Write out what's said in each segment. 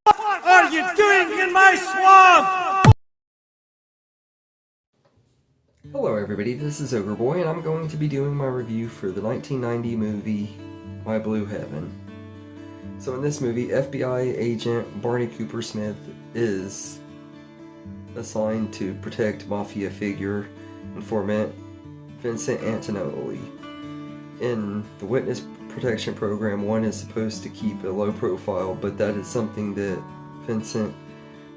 What are you doing in my swamp? Hello everybody, this is Ogre Boy, and I'm going to be doing my review for the 1990 movie My Blue Heaven. So in this movie, FBI agent Barney Cooper Smith is assigned to protect mafia figure informant Vincent Antonelli. In the witness protection program, one is supposed to keep a low profile, but that is something that Vincent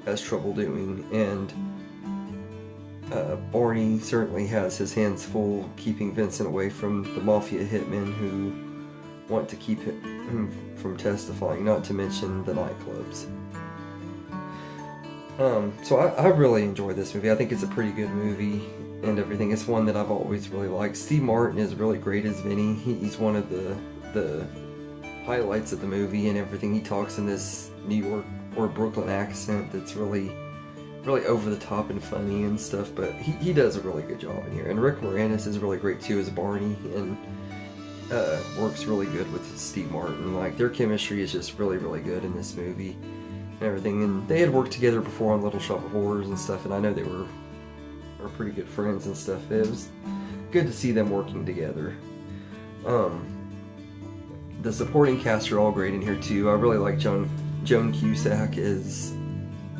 has trouble doing, and Barney certainly has his hands full keeping Vincent away from the mafia hitmen who want to keep him from testifying, not to mention the nightclubs. So I really enjoy this movie. I think it's a pretty good movie and everything. It's one that I've always really liked. Steve Martin is really great as Vinny. He's one of the highlights of the movie and everything. He talks in this New York or Brooklyn accent that's really over the top and funny and stuff, but he does a really good job in here. And Rick Moranis is really great too as Barney, and works really good with Steve Martin. Like, their chemistry is just really good in this movie and everything. And they had worked together before on Little Shop of Horrors and stuff, and I know they were pretty good friends and stuff. It was good to see them working together. The supporting cast are all great in here too. I really like Joan Cusack as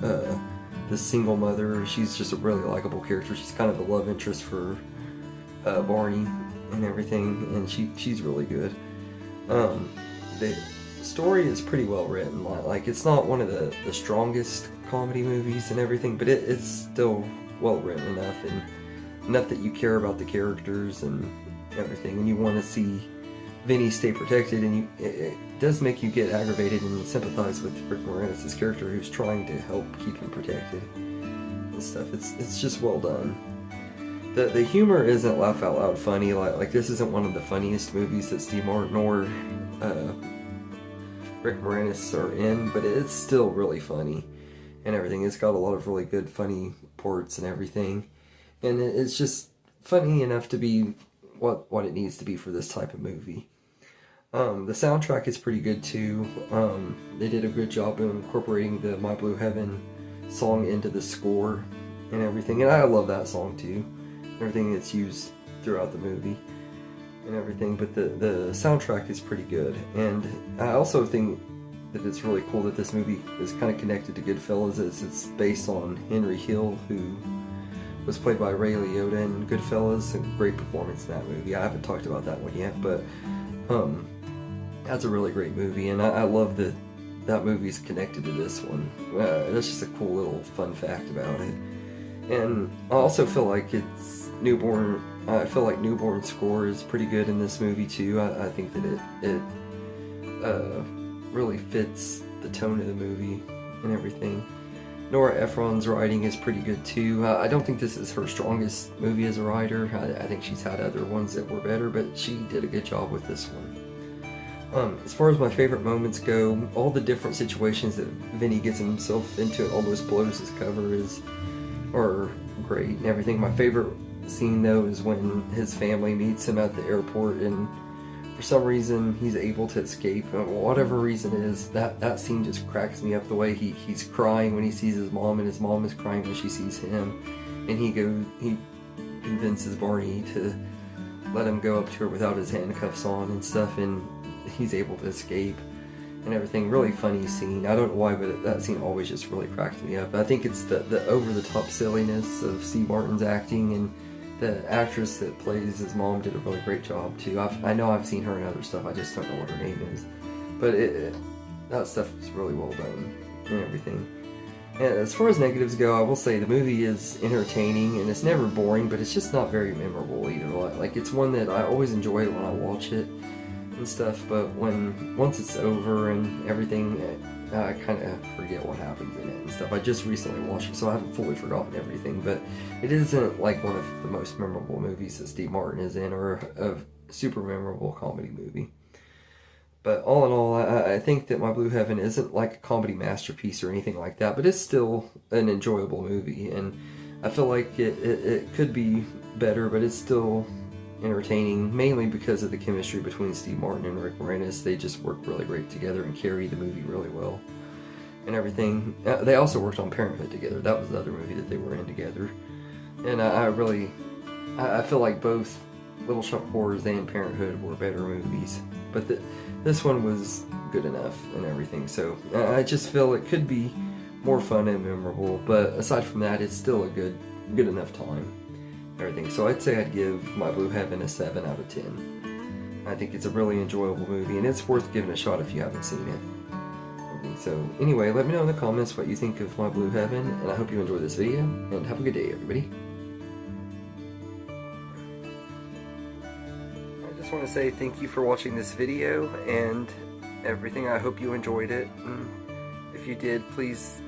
the single mother. She's just a really likable character. She's kind of the love interest for Barney and everything, and she's really good. The story is pretty well written. Like, it's not one of the strongest comedy movies and everything, but it's still well written enough, and enough that you care about the characters and everything, and you want to see Vinny stay protected, and it does make you get aggravated and sympathize with Rick Moranis' character, who's trying to help keep him protected and stuff. It's just well done. The humor isn't laugh out loud funny. Like this isn't one of the funniest movies that Steve Martin or Rick Moranis are in, but it's still really funny and everything. It's got a lot of really good funny parts and everything, and it's just funny enough to be what it needs to be for this type of movie. The soundtrack is pretty good too. They did a good job of incorporating the My Blue Heaven song into the score and everything, and I love that song too. Everything that's used throughout the movie and everything, but the soundtrack is pretty good. And I also think that it's really cool that this movie is kind of connected to Goodfellas, as it's based on Henry Hill, who was played by Ray Liotta in Goodfellas, and great performance in that movie. I haven't talked about that one yet, but that's a really great movie, and I love that movie's connected to this one. That's just a cool little fun fact about it. And I also feel like Newborn's score is pretty good in this movie too. I think that it really fits the tone of the movie and everything. Nora Ephron's writing is pretty good too. I don't think this is her strongest movie as a writer. I think she's had other ones that were better, but she did a good job with this one. As far as my favorite moments go, all the different situations that Vinny gets himself into and almost blows his cover are great and everything. My favorite scene though is when his family meets him at the airport, and for some reason he's able to escape. Whatever reason it is, that scene just cracks me up. The way he's crying when he sees his mom, and his mom is crying when she sees him, and he convinces Barney to let him go up to her without his handcuffs on and stuff, and he's able to escape and everything. Really funny scene. I don't know why, but that scene always just really cracked me up. I think it's the over-the-top silliness of Steve Martin's acting, and the actress that plays his mom did a really great job too. I know I've seen her in other stuff, I just don't know what her name is. But that stuff is really well done and everything. And as far as negatives go, I will say the movie is entertaining, and it's never boring, but it's just not very memorable either. Like, it's one that I always enjoy when I watch it and stuff, but once it's over and everything, I kind of forget what happens in it and stuff. I just recently watched it, so I haven't fully forgotten everything, but it isn't like one of the most memorable movies that Steve Martin is in, or a super memorable comedy movie. But all in all, I think that My Blue Heaven isn't like a comedy masterpiece or anything like that, but it's still an enjoyable movie, and I feel like it could be better, but it's still entertaining, mainly because of the chemistry between Steve Martin and Rick Moranis. They just work really great together and carry the movie really well and everything. They also worked on Parenthood together. That was the other movie that they were in together. And I feel like both Little Shop of Horrors and Parenthood were better movies. But this one was good enough and everything. So I just feel it could be more fun and memorable. But aside from that, it's still a good enough time. Everything. So I'd say I'd give My Blue Heaven a 7 out of 10. I think it's a really enjoyable movie, and it's worth giving a shot if you haven't seen it. So anyway, let me know in the comments what you think of My Blue Heaven, and I hope you enjoyed this video, and have a good day, everybody. I just want to say thank you for watching this video and everything. I hope you enjoyed it. And if you did, please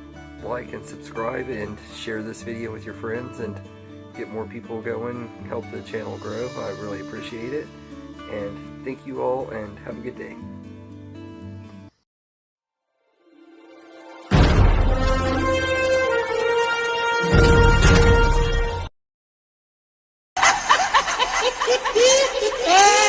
like and subscribe and share this video with your friends and get more people going, help the channel grow. I really appreciate it. And thank you all, and have a good day. Yeah.